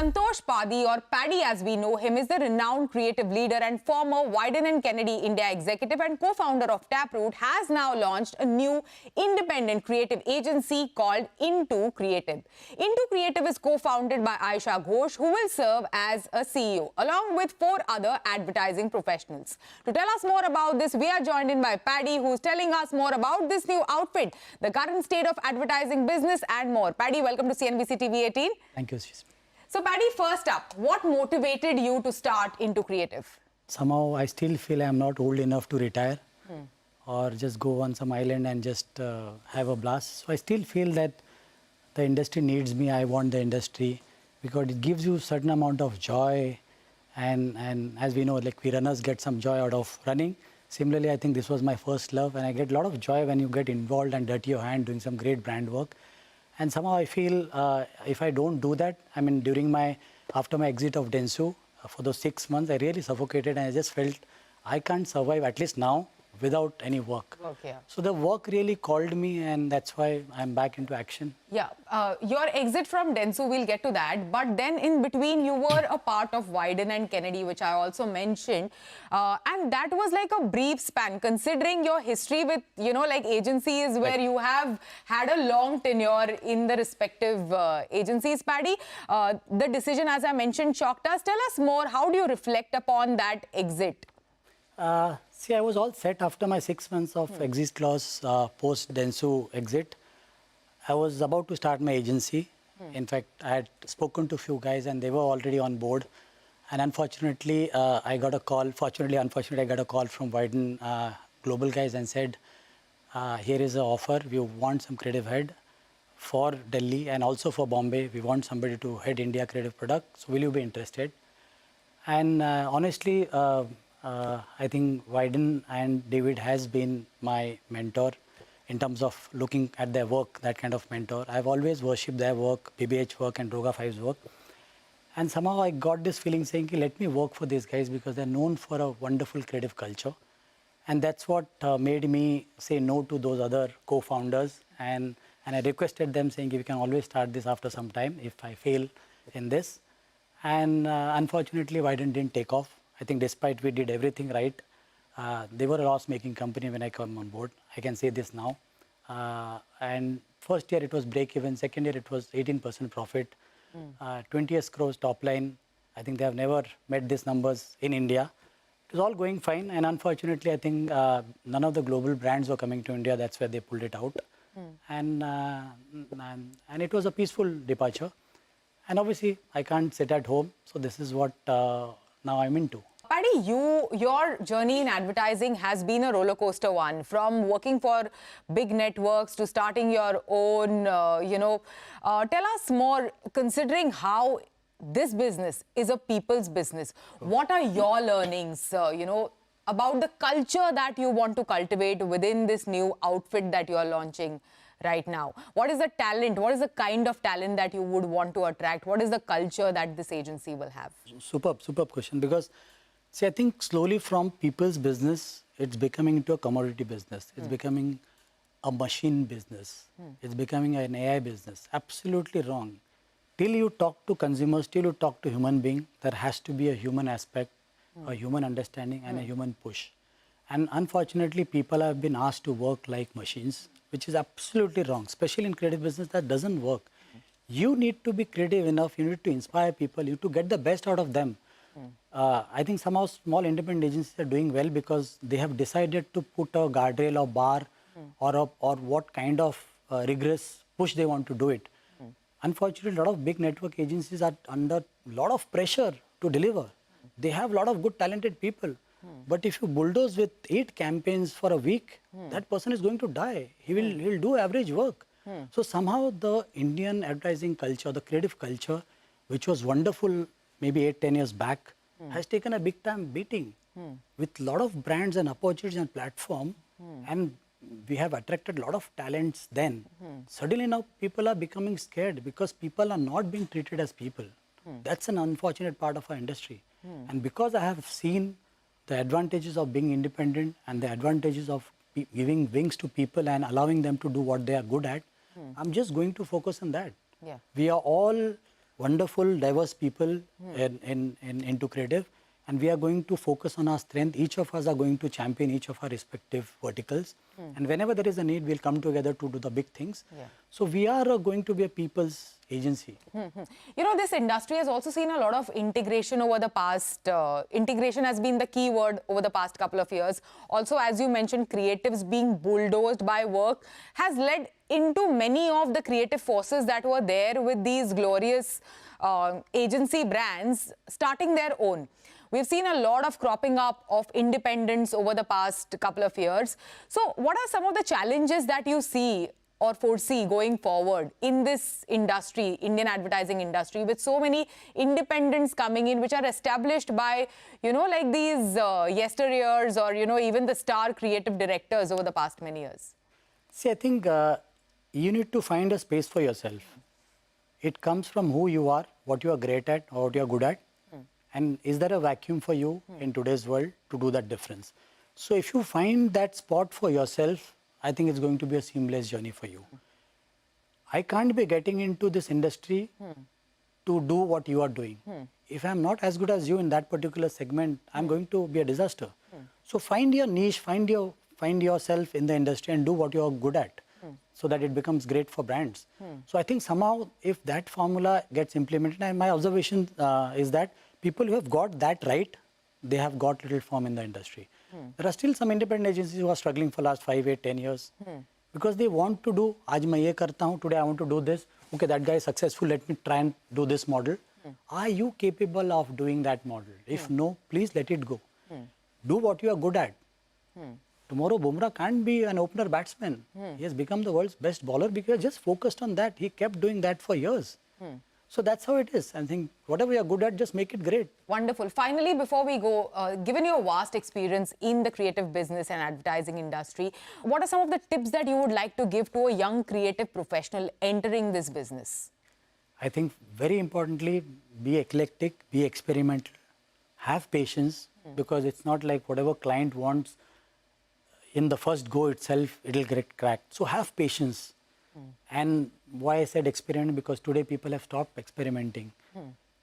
Santosh Padhi, or Paddy as we know him, is the renowned creative leader and former Weiden and Kennedy India executive and co-founder of Taproot, has now launched a new independent creative agency called Into Creative. Into Creative is co-founded by Aisha Ghosh, who will serve as a CEO, along with 4 other advertising professionals. To tell us more about this, we are joined in by Paddy, who's telling us more about this new outfit, the current state of advertising business and more. Paddy, welcome to CNBC TV18. Thank you, Shibani. So, Paddy, first up, what motivated you to start Into Creative? Somehow I still feel I am not old enough to retire or just go on some island and just have a blast. So I still feel that the industry needs me. I want the industry because it gives you a certain amount of joy. And as we know, like we runners get some joy out of running. Similarly, I think this was my first love, and I get a lot of joy when you get involved and dirty your hand doing some great brand work. And somehow I feel if I don't do that, I mean, after my exit of Dentsu, for those 6 months, I really suffocated and I just felt I can't survive, at least now, without any work. Okay. So the work really called me, and that's why I'm back into action. Yeah, your exit from Dentsu, we'll get to that. But then in between, you were a part of Weiden and Kennedy, which I also mentioned. And that was like a brief span, considering your history with, like agencies where you have had a long tenure in the respective agencies, Paddy. The decision, as I mentioned, shocked us. Tell us more. How do you reflect upon that exit? See, I was all set after my 6 months of exit clause post Dentsu exit. I was about to start my agency. In fact, I had spoken to a few guys and they were already on board. And unfortunately, I got a call. Fortunately, unfortunately, I got a call from Weiden global guys and said, here is an offer. We want some creative head for Delhi and also for Bombay. We want somebody to head India creative product. So will you be interested? And honestly, I think Weiden and David has been my mentor in terms of looking at their work, that kind of mentor. I've always worshipped their work, BBH work and Droga 5's work. And somehow I got this feeling saying, let me work for these guys because they're known for a wonderful creative culture. And that's what made me say no to those other co-founders. And I requested them saying, we can always start this after some time if I fail in this. And unfortunately, Weiden didn't take off. I think despite we did everything right, they were a loss-making company when I came on board. I can say this now. And first year it was break-even. Second year it was 18% profit. 20 crores top line. I think they have never met these numbers in India. It was all going fine. And unfortunately, I think none of the global brands were coming to India. That's where they pulled it out. And it was a peaceful departure. And obviously, I can't sit at home. So this is what now I'm into. Paddy, your journey in advertising has been a roller coaster one, from working for big networks to starting your own, Tell us more, considering how this business is a people's business. What are your learnings, about the culture that you want to cultivate within this new outfit that you are launching right now? What is the talent? What is the kind of talent that you would want to attract? What is the culture that this agency will have? Superb question. Because, see, I think slowly from people's business, it's becoming into a commodity business. It's becoming a machine business. It's becoming an AI business. Absolutely wrong. Till you talk to consumers, till you talk to human being, there has to be a human aspect, a human understanding and a human push. And unfortunately, people have been asked to work like machines, which is absolutely wrong, especially in creative business. That doesn't work. You need to be creative enough, you need to inspire people, you need to get the best out of them. I think somehow small independent agencies are doing well because they have decided to put a guardrail or bar or what kind of rigorous push they want to do it. Unfortunately, a lot of big network agencies are under a lot of pressure to deliver. They have a lot of good talented people. But if you bulldoze with 8 campaigns for a week, that person is going to die. He'll do average work. So somehow the Indian advertising culture, the creative culture, which was wonderful maybe 8-10 years back, has taken a big time beating with a lot of brands and opportunities and platform. And we have attracted a lot of talents then. Suddenly now people are becoming scared because people are not being treated as people. That's an unfortunate part of our industry. And because I have seen the advantages of being independent and the advantages of giving wings to people and allowing them to do what they are good at, I'm just going to focus on that. Yeah. We are all wonderful, diverse people into creative. And we are going to focus on our strength. Each of us are going to champion each of our respective verticals. And whenever there is a need, we'll come together to do the big things. Yeah. So we are going to be a people's agency. You know, this industry has also seen a lot of integration over the past. Integration has been the key word over the past couple of years. Also, as you mentioned, creatives being bulldozed by work has led into many of the creative forces that were there with these glorious agency brands starting their own. We've seen a lot of cropping up of independents over the past couple of years. So what are some of the challenges that you see or foresee going forward in this industry, Indian advertising industry, with so many independents coming in, which are established by, you know, like these yesteryears or, you know, even the star creative directors over the past many years? See, I think you need to find a space for yourself. It comes from who you are, what you are great at, or what you are good at. And is there a vacuum for you in today's world to do that difference? So if you find that spot for yourself, I think it's going to be a seamless journey for you. I can't be getting into this industry to do what you are doing. If I'm not as good as you in that particular segment, I'm going to be a disaster. So find your niche, find yourself in the industry and do what you're good at so that it becomes great for brands. So I think somehow if that formula gets implemented, and my observation is that people who have got that right, they have got little form in the industry. There are still some independent agencies who are struggling for last 5, 8, 10 years because they want to do, aaj main ye karta hu, today I want to do this. Okay, that guy is successful, let me try and do this model. Are you capable of doing that model? If no, please let it go. Do what you are good at. Tomorrow, Bumrah can't be an opener batsman. He has become the world's best bowler because he just focused on that. He kept doing that for years. So that's how it is. I think whatever you're good at, just make it great. Wonderful. Finally, before we go, given your vast experience in the creative business and advertising industry, what are some of the tips that you would like to give to a young creative professional entering this business? I think very importantly, be eclectic, be experimental, have patience because it's not like whatever client wants in the first go itself, it'll get cracked. So have patience. And why I said experiment, because today people have stopped experimenting.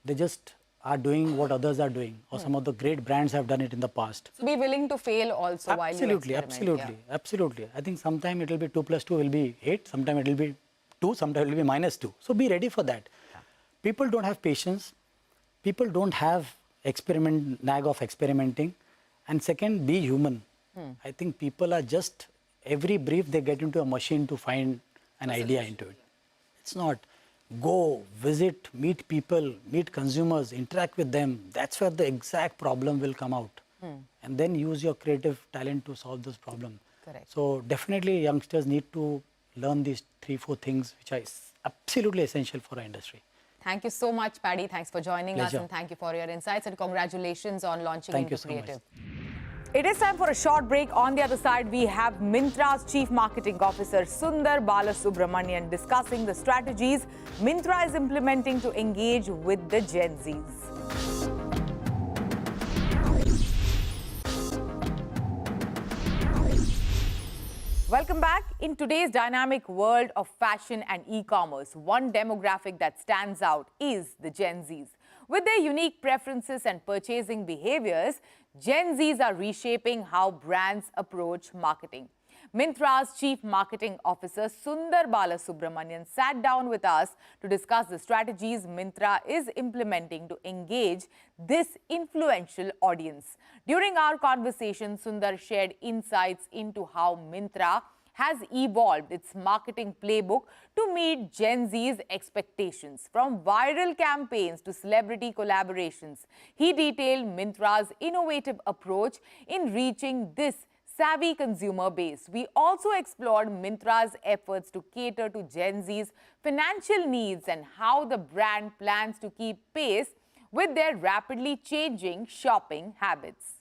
They just are doing what others are doing, or some of the great brands have done it in the past. So be willing to fail also while you experiment. Absolutely. I think sometime it will be 2 plus 2 will be 8, sometime it will be 2, sometime it will be minus 2. So be ready for that. People don't have patience. People don't have nag of experimenting. And second, be human. I think people are just, every brief they get into a machine to find an idea into it. It's not. Go, visit, meet people, meet consumers, interact with them. That's where the exact problem will come out. And then use your creative talent to solve this problem. Correct. So definitely youngsters need to learn these 3-4 things which are absolutely essential for our industry. Thank you so much, Paddy. Thanks for joining us, Pleasure. and thank you for your insights, and congratulations on launching Thank into you so much. creative. It is time for a short break. On the other side, we have Myntra's Chief Marketing Officer Sunder Balasubramanian discussing the strategies Myntra is implementing to engage with the Gen Zs. Welcome back. In today's dynamic world of fashion and e-commerce, one demographic that stands out is the Gen Zs. With their unique preferences and purchasing behaviors, Gen Zs are reshaping how brands approach marketing. Myntra's Chief Marketing Officer Sunder Balasubramanian sat down with us to discuss the strategies Myntra is implementing to engage this influential audience. During our conversation, Sunder shared insights into how Myntra has evolved its marketing playbook to meet Gen Z's expectations. From viral campaigns to celebrity collaborations, he detailed Myntra's innovative approach in reaching this savvy consumer base. We also explored Myntra's efforts to cater to Gen Z's financial needs and how the brand plans to keep pace with their rapidly changing shopping habits.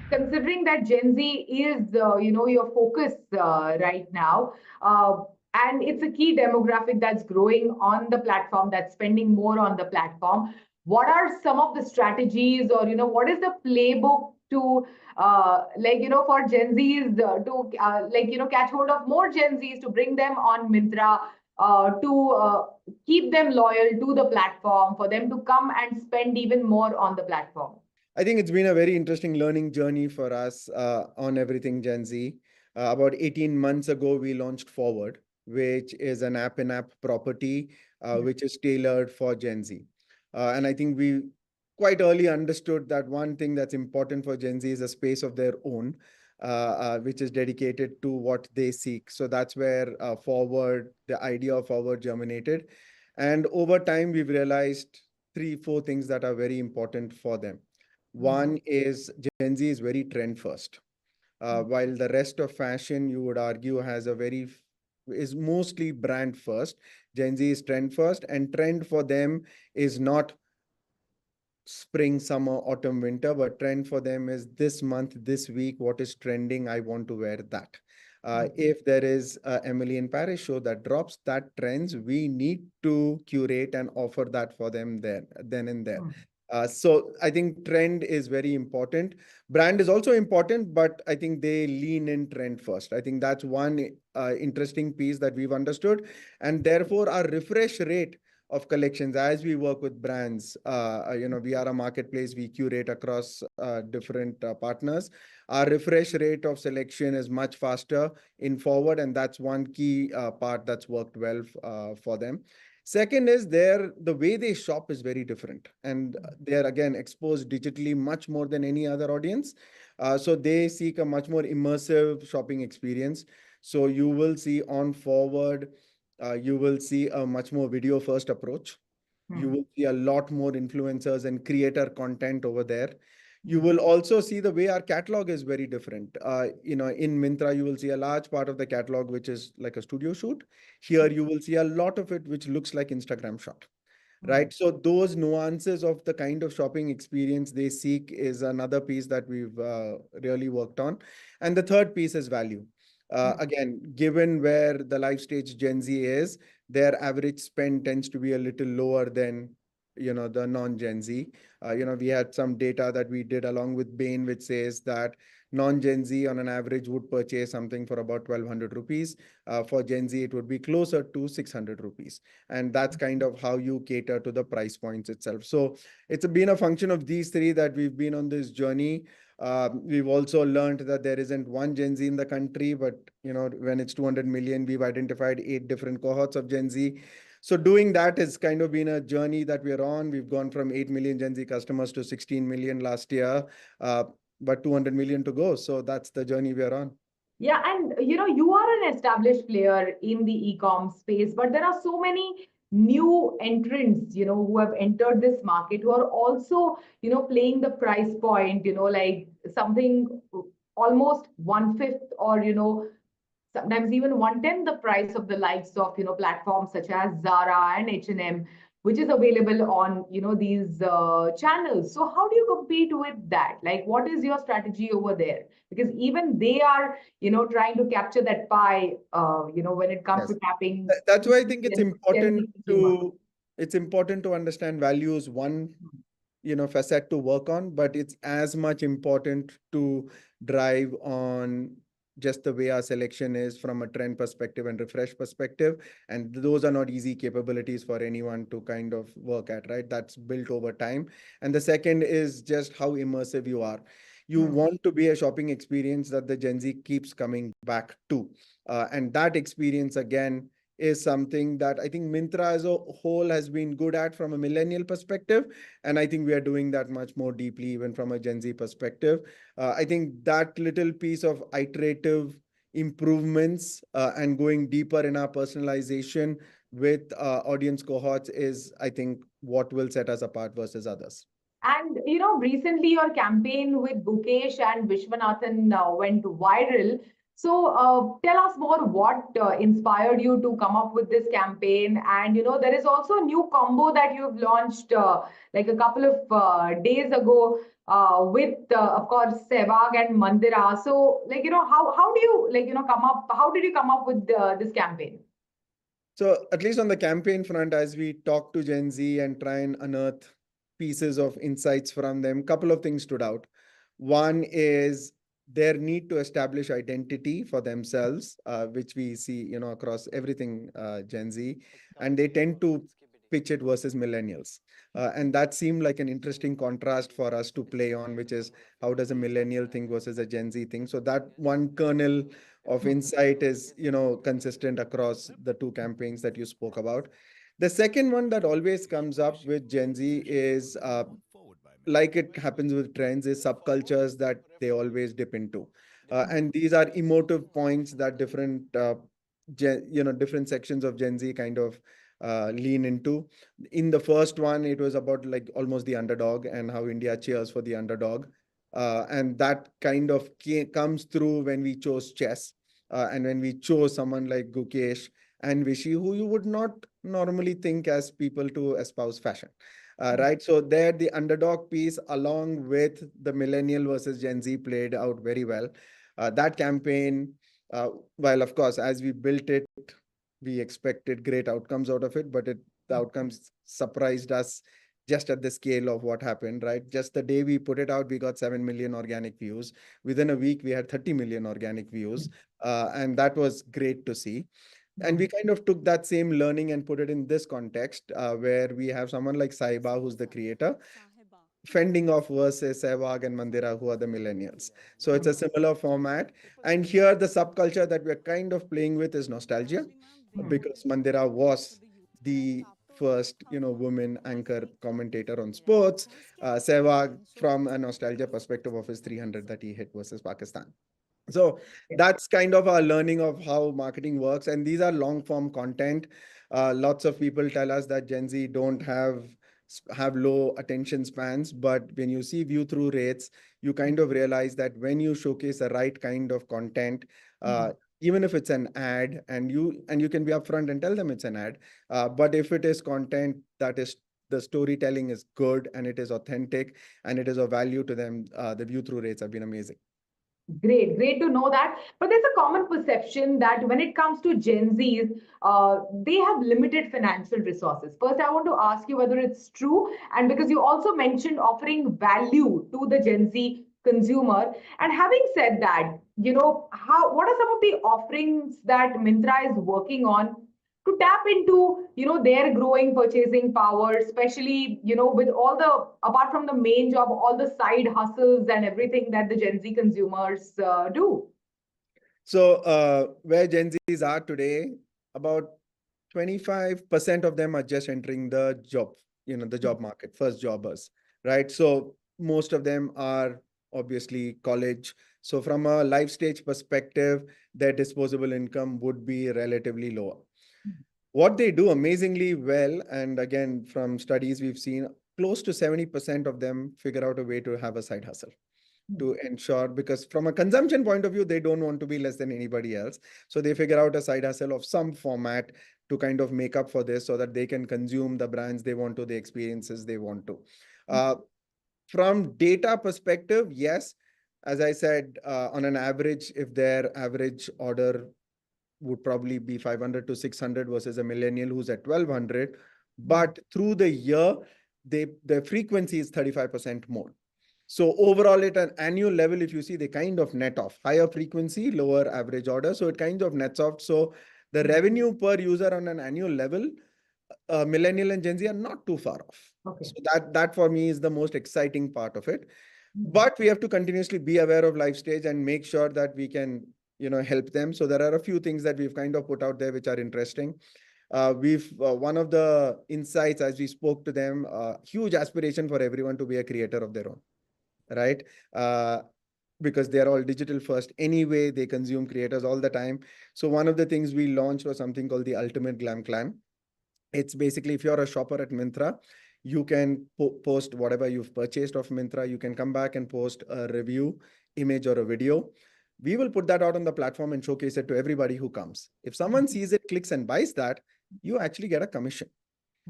Considering that Gen Z is, your focus right now, and it's a key demographic that's growing on the platform, that's spending more on the platform, what are some of the strategies, or what is the playbook to for Gen Zs to catch hold of more Gen Zs, to bring them on Myntra, to keep them loyal to the platform, for them to come and spend even more on the platform? I think it's been a very interesting learning journey for us on everything Gen Z. About 18 months ago, we launched Forward, which is an app-in-app property, which is tailored for Gen Z. And I think we quite early understood that one thing that's important for Gen Z is a space of their own, which is dedicated to what they seek. So that's where Forward, the idea of Forward germinated. And over time, we've realized three, four things that are very important for them. One is Gen Z is very trend first. While the rest of fashion, you would argue, is mostly brand first. Gen Z is trend first, and trend for them is not spring, summer, autumn, winter, but trend for them is this month, this week, what is trending? I want to wear that. If there is a Emily in Paris show that drops that trends, we need to curate and offer that for them then and there. So I think trend is very important. Brand is also important, but I think they lean in trend first. I think that's one interesting piece that we've understood. And therefore, our refresh rate of collections as we work with brands, we are a marketplace, we curate across different partners. Our refresh rate of selection is much faster in Forward, and that's one key part that's worked well for them. Second is the way they shop is very different, and they're again exposed digitally much more than any other audience. So they seek a much more immersive shopping experience. So you will see on Forward, you will see a much more video first approach. You will see a lot more influencers and creator content over there. You will also see the way our catalog is very different. In Myntra, you will see a large part of the catalog, which is like a studio shoot. Here, you will see a lot of it, which looks like Instagram shot. Right. So those nuances of the kind of shopping experience they seek is another piece that we've really worked on. And the third piece is value. Again, given where the life stage Gen Z is, their average spend tends to be a little lower than the non-Gen Z. We had some data that we did along with Bain, which says that non-Gen Z on an average would purchase something for about 1,200 rupees. For Gen Z, it would be closer to 600 rupees. And that's kind of how you cater to the price points itself. So it's been a function of these three that we've been on this journey. We've also learned that there isn't one Gen Z in the country, but when it's 200 million, we've identified 8 different cohorts of Gen Z. So doing that has kind of been a journey that we're on. We've gone from 8 million Gen Z customers to 16 million last year, but 200 million to go. So that's the journey we're on. Yeah, and you are an established player in the e-com space, but there are so many new entrants, who have entered this market, who are also, playing the price point, like something almost 1/5 or, sometimes even 1/10 the price of the likes of, platforms such as Zara and H&M, which is available on, these channels. So how do you compete with that? Like, what is your strategy over there? Because even they are, trying to capture that pie, when it comes to tapping. That's why I think it's important consumer. to understand value is one, facet to work on, but it's as much important to drive on just the way our selection is from a trend perspective and refresh perspective. And those are not easy capabilities for anyone to kind of work at, right? That's built over time. And the second is just how immersive you are. You want to be a shopping experience that the Gen Z keeps coming back to. And that experience, again, is something that I think Myntra as a whole has been good at from a millennial perspective. And I think we are doing that much more deeply, even from a Gen Z perspective. I think that little piece of iterative improvements and going deeper in our personalization with audience cohorts is, I think, what will set us apart versus others. And recently your campaign with Bukesh and Vishwanathan went viral. So tell us more, what inspired you to come up with this campaign? And there is also a new combo that you've launched like a couple of days ago with of course Sehwag and Mandira. So like how do you come up? How did you come up with this campaign? So at least on the campaign front, as we talk to Gen Z and try and unearth pieces of insights from them, a couple of things stood out. One is their need to establish identity for themselves, which we see, across everything, Gen Z, and they tend to pitch it versus millennials. And that seemed like an interesting contrast for us to play on, which is how does a millennial think versus a Gen Z thing. So that one kernel of insight is, consistent across the two campaigns that you spoke about. The second one that always comes up with Gen Z is, like it happens with trends, is subcultures that they always dip into. And these are emotive points that different sections of Gen Z kind of lean into. In the first one, it was about like almost the underdog and how India cheers for the underdog. And that kind of comes through when we chose chess, and when we chose someone like Gukesh and Vishy, who you would not normally think as people to espouse fashion. Right. So there, the underdog piece, along with the millennial versus Gen Z, played out very well. That campaign, while of course, as we built it, we expected great outcomes out of it, but the outcomes surprised us just at the scale of what happened, right? Just the day we put it out, we got 7 million organic views. Within a week, we had 30 million organic views. And that was great to see. And we kind of took that same learning and put it in this context, where we have someone like Saiba, who's the creator, fending off versus Sehwag and Mandira, who are the millennials. So it's a similar format. And here, the subculture that we're kind of playing with is nostalgia, because Mandira was the first, woman anchor commentator on sports. Sehwag, from a nostalgia perspective of his 300 that he hit versus Pakistan. So that's kind of our learning of how marketing works. And these are long form content. Lots of people tell us that Gen Z don't have low attention spans, but when you see view through rates, you kind of realize that when you showcase the right kind of content, even if it's an ad, and you can be upfront and tell them it's an ad, but if it is content that is, the storytelling is good and it is authentic and it is of value to them, the view through rates have been amazing. Great to know that. But there's a common perception that when it comes to Gen Zs, they have limited financial resources. First, I want to ask you whether it's true, and because you also mentioned offering value to the Gen Z consumer. And having said that, what are some of the offerings that Myntra is working on to tap into their growing purchasing power, especially with all the, apart from the main job, all the side hustles and everything that the Gen Z consumers do? So where Gen Zs are today, about 25% of them are just entering the job market, first jobbers, right? So most of them are obviously college. So from a life stage perspective, their disposable income would be relatively lower. What they do amazingly well, and again, from studies we've seen, close to 70% of them figure out a way to have a side hustle to ensure, because from a consumption point of view, they don't want to be less than anybody else. So they figure out a side hustle of some format to kind of make up for this so that they can consume the brands they want to, the experiences they want to. From data perspective, yes, as I said, on an average, if their average order would probably be 500 to 600 versus a millennial who's at 1200. But through the year, their frequency is 35% more. So overall, at an annual level, if you see, they kind of net off. Higher frequency, lower average order. So it kind of nets off. So the revenue per user on an annual level, millennial and Gen Z are not too far off. Okay. So that for me is the most exciting part of it. But we have to continuously be aware of life stage and make sure that we can help them. So there are a few things that we've kind of put out there which are interesting. One of the insights as we spoke to them, huge aspiration for everyone to be a creator of their own, right? Because they're all digital first anyway, they consume creators all the time. So one of the things we launched was something called the Ultimate Glam Clan. It's basically, if you're a shopper at Myntra, you can post whatever you've purchased of Myntra. You can come back and post a review, image or a video. We will put that out on the platform and showcase it to everybody who comes. If someone sees it, clicks and buys that, you actually get a commission.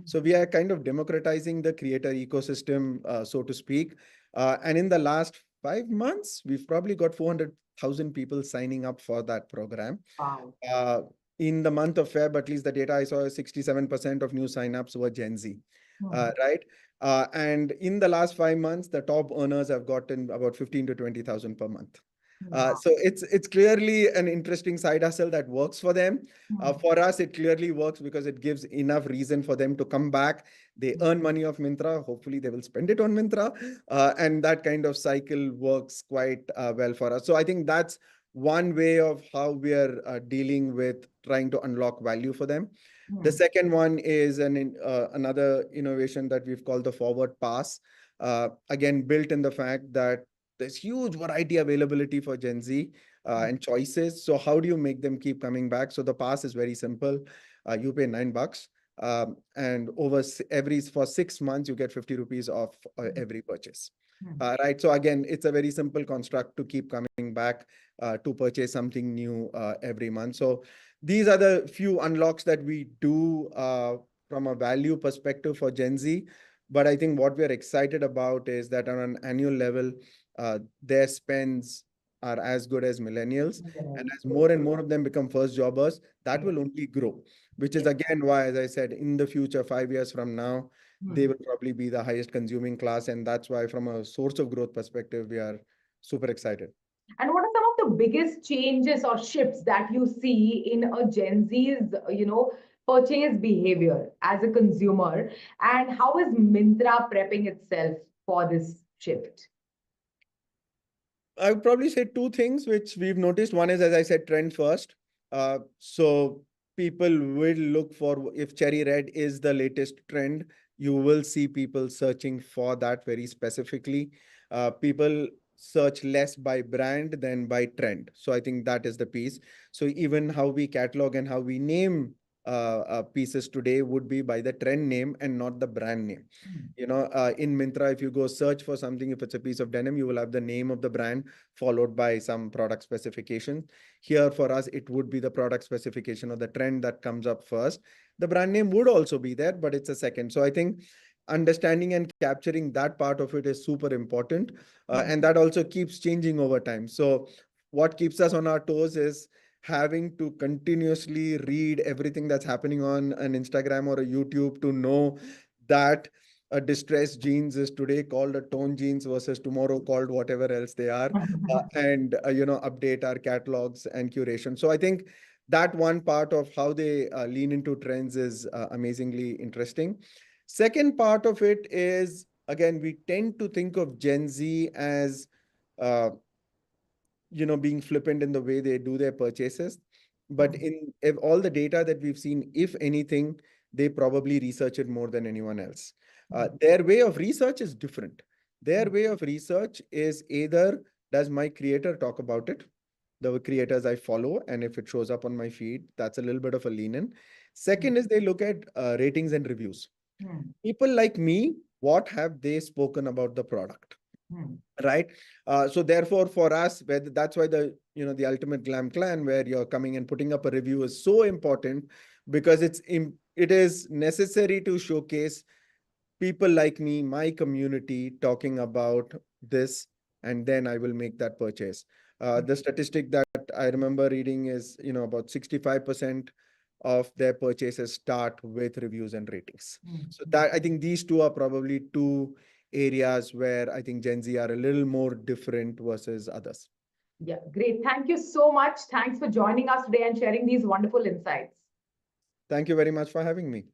So we are kind of democratizing the creator ecosystem, so to speak. And in the last 5 months, we've probably got 400,000 people signing up for that program. Wow. In the month of Feb, at least the data I saw, 67% of new signups were Gen Z, right? And in the last 5 months, the top earners have gotten about 15 to 20,000 per month. So it's clearly an interesting side hustle that works for them. For us, it clearly works because it gives enough reason for them to come back. They earn money off Myntra. Hopefully, they will spend it on Myntra. And that kind of cycle works quite well for us. So I think that's one way of how we are dealing with trying to unlock value for them. The second one is another innovation that we've called the forward pass. Again, built in the fact that there's huge variety availability for Gen Z and choices. So how do you make them keep coming back? So the pass is very simple. You pay $9, and for 6 months you get 50 rupees off every purchase. Right. So again, it's a very simple construct to keep coming back to purchase something new every month. So these are the few unlocks that we do from a value perspective for Gen Z. But I think what we're excited about is that on an annual level, their spends are as good as millennials. And as more and more of them become first jobbers, that will only grow, which is again why, as I said, in the future, 5 years from now, they will probably be the highest consuming class. And that's why from a source of growth perspective, we are super excited. And what are some of the biggest changes or shifts that you see in a Gen Z's, purchase behavior as a consumer? And how is Myntra prepping itself for this shift? I would probably say two things which we've noticed. One is, as I said, trend first. So people will look for, if cherry red is the latest trend, you will see people searching for that very specifically. People search less by brand than by trend. So I think that is the piece. So even how we catalog and how we name pieces today would be by the trend name and not the brand name. In Myntra, if you go search for something, if it's a piece of denim, you will have the name of the brand followed by some product specification. Here for us, it would be the product specification or the trend that comes up first. The brand name would also be there, but it's a second. So I think understanding and capturing that part of it is super important. And that also keeps changing over time. So what keeps us on our toes is having to continuously read everything that's happening on an Instagram or a YouTube to know that a distressed jeans is today called a tone jeans versus tomorrow called whatever else they are, and update our catalogs and curation. So I think that one part of how they lean into trends is amazingly interesting. Second part of it is, again, we tend to think of Gen Z as being flippant in the way they do their purchases. But if all the data that we've seen, if anything, they probably research it more than anyone else. Their way of research is different. Their way of research is either, does my creator talk about it? The creators I follow, and if it shows up on my feed, that's a little bit of a lean in. Second is they look at ratings and reviews. People like me, what have they spoken about the product? Right. So therefore, for us, that's why the ultimate glam clan, where you're coming and putting up a review, is so important, because it is necessary to showcase people like me, my community, talking about this, and then I will make that purchase. The statistic that I remember reading is, about 65% of their purchases start with reviews and ratings. So that, I think these two are probably two areas where I think Gen Z are a little more different versus others. Yeah, great. Thank you so much. Thanks for joining us today and sharing these wonderful insights. Thank you very much for having me.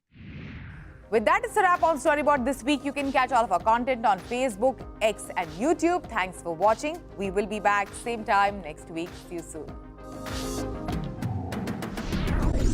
With that, it's a wrap on Storyboard this week. You can catch all of our content on Facebook, X and YouTube. Thanks for watching. We will be back same time next week. See you soon.